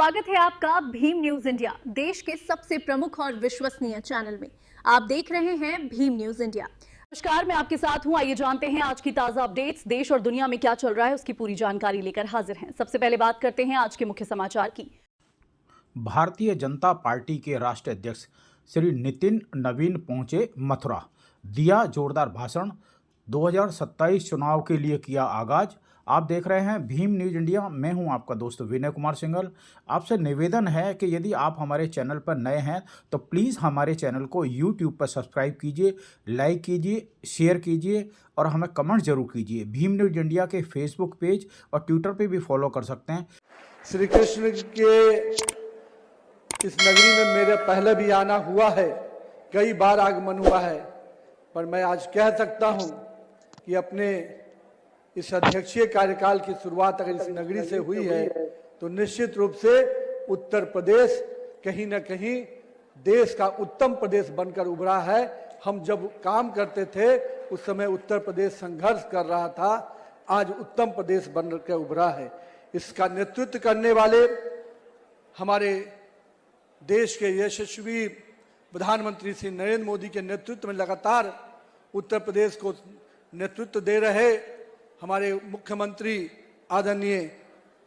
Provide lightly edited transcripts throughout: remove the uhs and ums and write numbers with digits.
स्वागत है आपका भीम न्यूज इंडिया, देश के सबसे प्रमुख और विश्वसनीय चैनल में। आप देख रहे हैं भीम न्यूज इंडिया। नमस्कार, मैं आपके साथ हूं। आइए जानते हैं आज की ताजा अपडेट्स। देश और दुनिया में क्या चल रहा है उसकी पूरी जानकारी लेकर हाजिर हैं। सबसे पहले बात करते हैं आज के मुख्य समाचार की। भारतीय जनता पार्टी के राष्ट्रीय अध्यक्ष श्री नितिन नवीन पहुंचे मथुरा, दिया जोरदार भाषण, 2027 चुनाव के लिए किया आगाज। आप देख रहे हैं भीम न्यूज इंडिया। मैं हूं आपका दोस्त विनय कुमार सिंघल। आपसे निवेदन है कि यदि आप हमारे चैनल पर नए हैं तो प्लीज़ हमारे चैनल को यूट्यूब पर सब्सक्राइब कीजिए, लाइक कीजिए, शेयर कीजिए और हमें कमेंट जरूर कीजिए। भीम न्यूज इंडिया के फेसबुक पेज और ट्विटर पे भी फॉलो कर सकते हैं। श्री कृष्ण के इस नगरी में मेरा पहले भी आना हुआ है, कई बार आगमन हुआ है, पर मैं आज कह सकता हूं कि अपने इस अध्यक्षीय कार्यकाल की शुरुआत अगर इस नगरी से हुई है तो निश्चित रूप से उत्तर प्रदेश कहीं न कहीं देश का उत्तम प्रदेश बनकर उभरा है। हम जब काम करते थे उस समय उत्तर प्रदेश संघर्ष कर रहा था, आज उत्तम प्रदेश बनकर उभरा है। इसका नेतृत्व करने वाले हमारे देश के यशस्वी प्रधानमंत्री श्री नरेंद्र मोदी के नेतृत्व में लगातार उत्तर प्रदेश को नेतृत्व दे रहे हमारे मुख्यमंत्री आदरणीय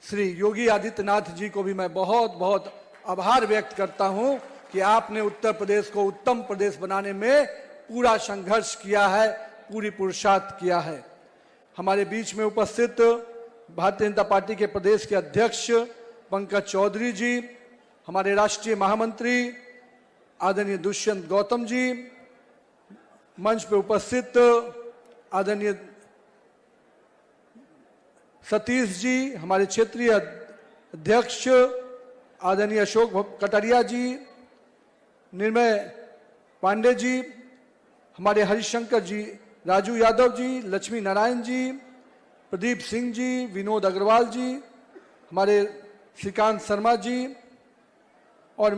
श्री योगी आदित्यनाथ जी को भी मैं बहुत बहुत आभार व्यक्त करता हूं कि आपने उत्तर प्रदेश को उत्तम प्रदेश बनाने में पूरा संघर्ष किया है, पूरी पुरुषार्थ किया है। हमारे बीच में उपस्थित भारतीय जनता पार्टी के प्रदेश के अध्यक्ष पंकज चौधरी जी, हमारे राष्ट्रीय महामंत्री आदरणीय दुष्यंत गौतम जी, मंच पे उपस्थित आदरणीय सतीश जी, हमारे क्षेत्रीय अध्यक्ष आदरणीय अशोक कटारिया जी, निर्मय पांडे जी, हमारे हरिशंकर जी, राजू यादव जी, लक्ष्मी नारायण जी, प्रदीप सिंह जी, विनोद अग्रवाल जी, हमारे श्रीकांत शर्मा जी और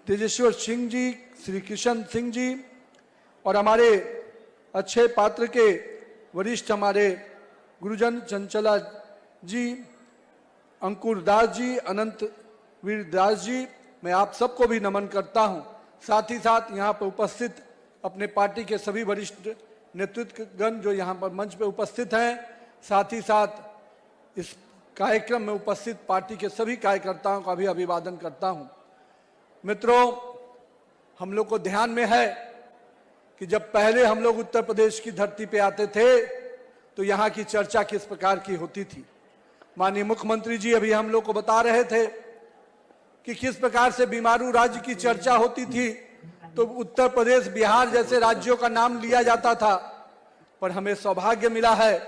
तेजेश्वर सिंह जी, श्री किशन सिंह जी और हमारे अक्षय पात्र के वरिष्ठ हमारे गुरुजन चंचला जी, अंकुर दास जी, अनंत वीर दास जी, मैं आप सबको भी नमन करता हूं। साथ ही साथ यहाँ पर उपस्थित अपने पार्टी के सभी वरिष्ठ नेतृत्वगण जो यहाँ पर मंच पे उपस्थित हैं, साथ ही साथ इस कार्यक्रम में उपस्थित पार्टी के सभी कार्यकर्ताओं का भी अभिवादन करता हूं। मित्रों, हम लोग को ध्यान में है कि जब पहले हम लोग उत्तर प्रदेश की धरती पे आते थे तो यहाँ की चर्चा किस प्रकार की होती थी। माननीय मुख्यमंत्री जी अभी हम लोग को बता रहे थे कि किस प्रकार से बीमारू राज्य की चर्चा होती थी तो उत्तर प्रदेश, बिहार जैसे राज्यों का नाम लिया जाता था। पर हमें सौभाग्य मिला है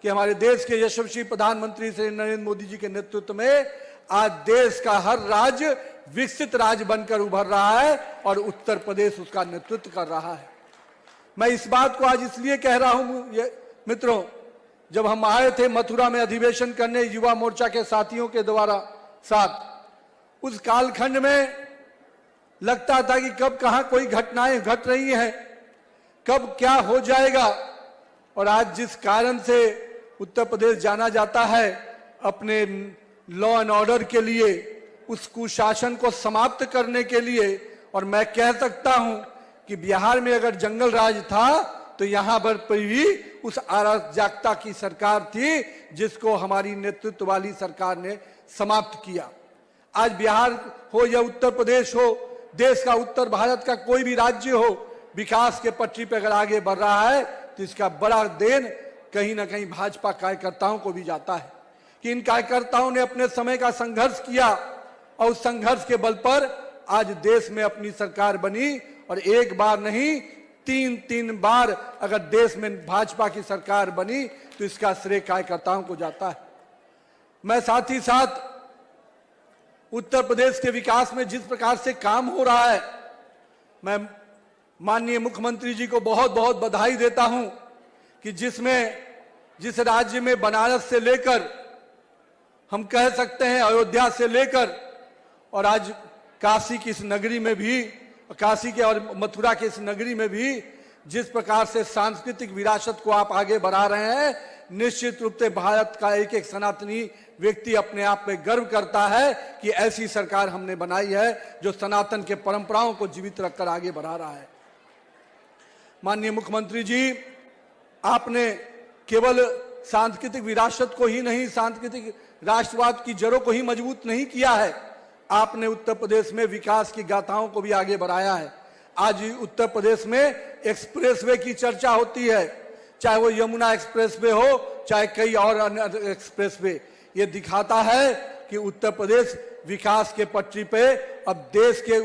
कि हमारे देश के यशस्वी प्रधानमंत्री श्री नरेंद्र मोदी जी के नेतृत्व में आज देश का हर राज्य विकसित राज्य बनकर उभर रहा है और उत्तर प्रदेश उसका नेतृत्व कर रहा है। मैं इस बात को आज इसलिए कह रहा हूं मित्रों, जब हम आए थे मथुरा में अधिवेशन करने युवा मोर्चा के साथियों के द्वारा साथ, उस कालखंड में लगता था कि कब कहां कोई घटनाएं घट रही हैं, कब क्या हो जाएगा। और आज जिस कारण से उत्तर प्रदेश जाना जाता है अपने लॉ एंड ऑर्डर के लिए, उस कुशासन को समाप्त करने के लिए, और मैं कह सकता हूं कि बिहार में अगर जंगल राज था तो यहां पर भी उस अराजकता की सरकार थी जिसको हमारी नेतृत्व वाली सरकार ने समाप्त किया। आज बिहार हो या उत्तर प्रदेश हो, देश का उत्तर भारत का कोई भी राज्य हो, विकास के पटरी पर अगर आगे बढ़ रहा है तो इसका बड़ा देन कहीं ना कहीं भाजपा कार्यकर्ताओं को भी जाता है कि इन कार्यकर्ताओं ने अपने समय का संघर्ष किया और उस संघर्ष के बल पर आज देश में अपनी सरकार बनी। और एक बार नहीं, तीन बार अगर देश में भाजपा की सरकार बनी तो इसका श्रेय कार्यकर्ताओं को जाता है। मैं साथ ही साथ उत्तर प्रदेश के विकास में जिस प्रकार से काम हो रहा है, मैं माननीय मुख्यमंत्री जी को बहुत बहुत बधाई देता हूं कि जिस राज्य में बनारस से लेकर हम कह सकते हैं अयोध्या से लेकर और आज काशी की इस नगरी में भी, काशी के और मथुरा के इस नगरी में भी जिस प्रकार से सांस्कृतिक विरासत को आप आगे बढ़ा रहे हैं, निश्चित रूप से भारत का एक एक सनातनी व्यक्ति अपने आप में गर्व करता है कि ऐसी सरकार हमने बनाई है जो सनातन के परंपराओं को जीवित रखकर आगे बढ़ा रहा है। माननीय मुख्यमंत्री जी, आपने केवल सांस्कृतिक विरासत को ही नहीं, सांस्कृतिक राष्ट्रवाद की जड़ों को ही मजबूत नहीं किया है, आपने उत्तर प्रदेश में विकास की गाथाओं को भी आगे बढ़ाया है। आज उत्तर प्रदेश में एक्सप्रेसवे की चर्चा होती है, चाहे वो यमुना एक्सप्रेसवे हो, चाहे कई और अन्य एक्सप्रेसवे। ये दिखाता है कि उत्तर प्रदेश विकास के पटरी पे अब देश के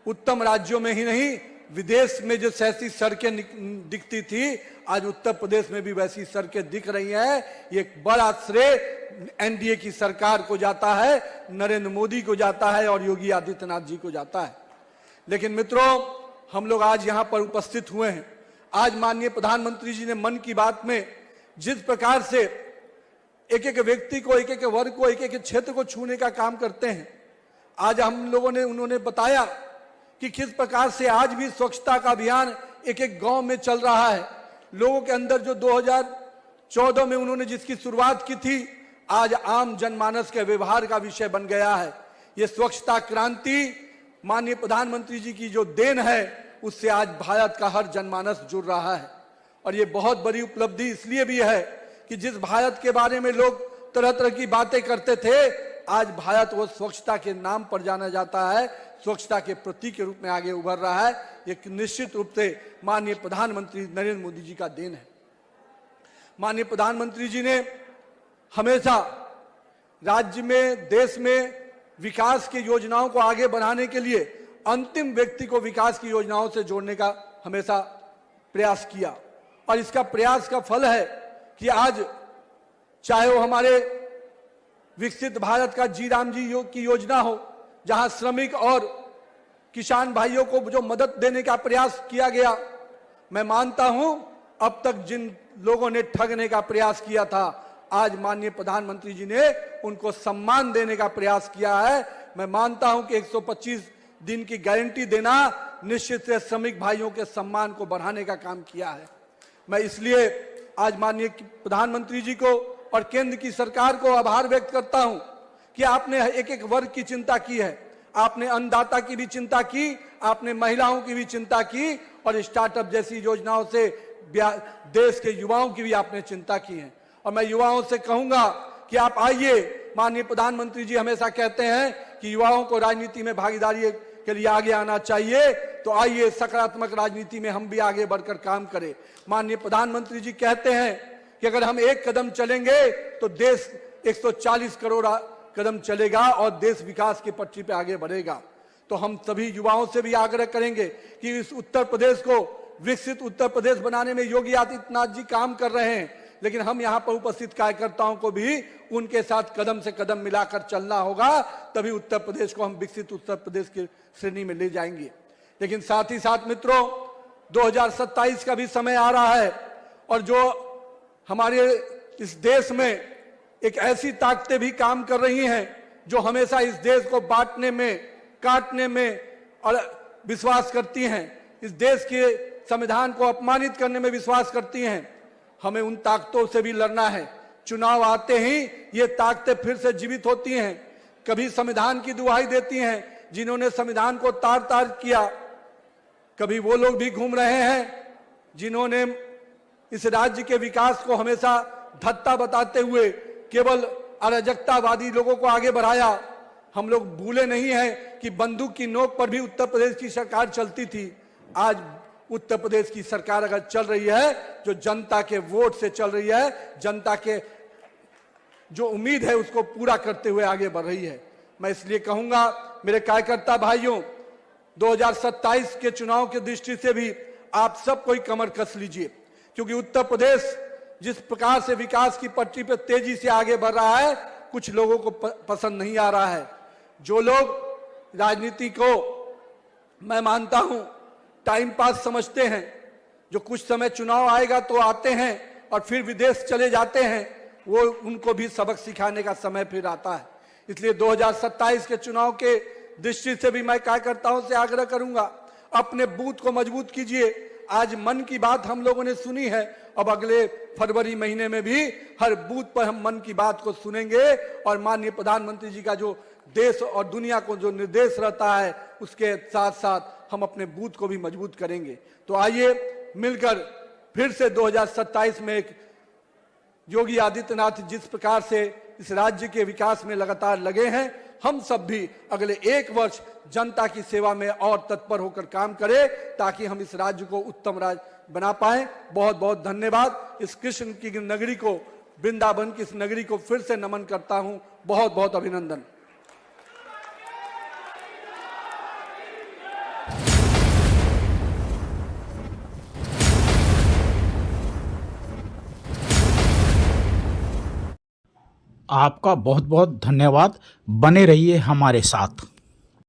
उत्तम राज्यों में ही नहीं, विदेश में जो ऐसी सड़कें दिखती थी, आज उत्तर प्रदेश में भी वैसी सड़कें दिख रही हैं। ये एक बड़ा श्रेय एनडीए की सरकार को जाता है, नरेंद्र मोदी को जाता है और योगी आदित्यनाथ जी को जाता है। लेकिन मित्रों, हम लोग आज यहां पर उपस्थित हुए हैं। आज माननीय प्रधानमंत्री जी ने मन की बात में जिस प्रकार से एक एक व्यक्ति को, एक एक वर्ग को, एक एक क्षेत्र को छूने का काम करते हैं, आज हम लोगों ने उन्होंने बताया कि किस प्रकार से आज भी स्वच्छता का अभियान एक एक गांव में चल रहा है। लोगों के अंदर जो 2014 में उन्होंने जिसकी शुरुआत की थी, आज आम जनमानस के व्यवहार का विषय बन गया है। ये स्वच्छता क्रांति माननीय प्रधानमंत्री जी की जो देन है, उससे आज भारत का हर जनमानस जुड़ रहा है। और ये बहुत बड़ी उपलब्धि इसलिए भी है कि जिस भारत के बारे में लोग तरह तरह की बातें करते थे, आज भारत वो स्वच्छता के नाम पर जाना जाता है, स्वच्छता के प्रतीक के रूप में आगे उभर रहा है। ये निश्चित रूप से माननीय प्रधानमंत्री नरेंद्र मोदी जी का देन है। माननीय प्रधानमंत्री जी ने हमेशा राज्य में, देश में विकास की योजनाओं को आगे बढ़ाने के लिए अंतिम व्यक्ति को विकास की योजनाओं से जोड़ने का हमेशा प्रयास किया। और इसका प्रयास का फल है कि आज चाहे वो हमारे विकसित भारत का जी राम जी की योजना हो, जहां श्रमिक और किसान भाइयों को जो मदद देने का प्रयास किया गया, मैं मानता हूं अब तक जिन लोगों ने ठगने का प्रयास किया था, आज माननीय प्रधानमंत्री जी ने उनको सम्मान देने का प्रयास किया है। मैं मानता हूं कि 125 दिन की गारंटी देना निश्चित से श्रमिक भाइयों के सम्मान को बढ़ाने का काम किया है। मैं इसलिए आज माननीय प्रधानमंत्री जी को और केंद्र की सरकार को आभार व्यक्त करता हूं कि आपने एक एक वर्ग की चिंता की है। आपने अन्नदाता की भी चिंता की, आपने महिलाओं की भी चिंता की, और स्टार्टअप जैसी योजनाओं से देश के युवाओं की भी आपने चिंता की है। और मैं युवाओं से कहूंगा कि आप आइए। माननीय प्रधानमंत्री जी हमेशा कहते हैं कि युवाओं को राजनीति में भागीदारी के लिए आगे आना चाहिए, तो आइए सकारात्मक राजनीति में हम भी आगे बढ़कर काम करें। माननीय प्रधानमंत्री जी कहते हैं कि अगर हम एक कदम चलेंगे तो देश 140 करोड़ कदम चलेगा और देश विकास की पटरी पे आगे बढ़ेगा। तो हम सभी युवाओं से भी आग्रह करेंगे कि इस उत्तर प्रदेश को विकसित उत्तर प्रदेश बनाने में योगी आदित्यनाथ जी काम कर रहे हैं, लेकिन हम यहाँ पर उपस्थित कार्यकर्ताओं को भी उनके साथ कदम से कदम मिलाकर चलना होगा, तभी उत्तर प्रदेश को हम विकसित उत्तर प्रदेश की श्रेणी में ले जाएंगे। लेकिन साथ ही साथ मित्रों, 2027 का भी समय आ रहा है, और जो हमारे इस देश में एक ऐसी ताकतें भी काम कर रही हैं जो हमेशा इस देश को बांटने में, काटने में और विश्वास करती हैं, इस देश के संविधान को अपमानित करने में विश्वास करती हैं। हमें उन ताकतों से भी लड़ना है। चुनाव आते ही ये ताकतें फिर से जीवित होती हैं, कभी संविधान की दुहाई देती हैं जिन्होंने संविधान को तार तार किया, कभी वो लोग भी घूम रहे हैं जिन्होंने इस राज्य के विकास को हमेशा धत्ता बताते हुए केवल अराजकतावादी लोगों को आगे बढ़ाया। हम लोग भूले नहीं हैं कि बंदूक की नोक पर भी उत्तर प्रदेश की सरकार चलती थी। आज उत्तर प्रदेश की सरकार अगर चल रही है, जो जनता के वोट से चल रही है, जनता के जो उम्मीद है उसको पूरा करते हुए आगे बढ़ रही है। मैं इसलिए कहूंगा मेरे कार्यकर्ता भाइयों, 2027 के चुनाव की दृष्टि से भी आप सब कोई कमर कस लीजिए, क्योंकि उत्तर प्रदेश जिस प्रकार से विकास की पटरी पर तेजी से आगे बढ़ रहा है, कुछ लोगों को पसंद नहीं आ रहा है। जो लोग राजनीति को मैं मानता हूं टाइम पास समझते हैं, जो कुछ समय चुनाव आएगा तो आते हैं और फिर विदेश चले जाते हैं, वो उनको भी सबक सिखाने का समय फिर आता है। इसलिए 2027 के चुनाव के दृष्टि से भी मैं कार्यकर्ताओं से आग्रह करूंगा, अपने बूथ को मजबूत कीजिए, आज मन की बात हम लोगों ने सुनी है, अब अगले फरवरी महीने में भी हर बूथ पर हम मन की बात को सुनेंगे और माननीय प्रधानमंत्री जी का जो देश और दुनिया को जो निर्देश रहता है उसके साथ साथ हम अपने बूथ को भी मजबूत करेंगे। तो आइए मिलकर फिर से 2027 में एक योगी आदित्यनाथ जिस प्रकार से इस राज्य के विकास में लगातार लगे हैं, हम सब भी अगले 1 वर्ष जनता की सेवा में और तत्पर होकर काम करें ताकि हम इस राज्य को उत्तम राज्य बना पाए। बहुत बहुत धन्यवाद। इस कृष्ण की नगरी को, वृंदावन की इस नगरी को फिर से नमन करता हूं। बहुत बहुत अभिनंदन। आपका बहुत बहुत धन्यवाद। बने रहिए हमारे साथ।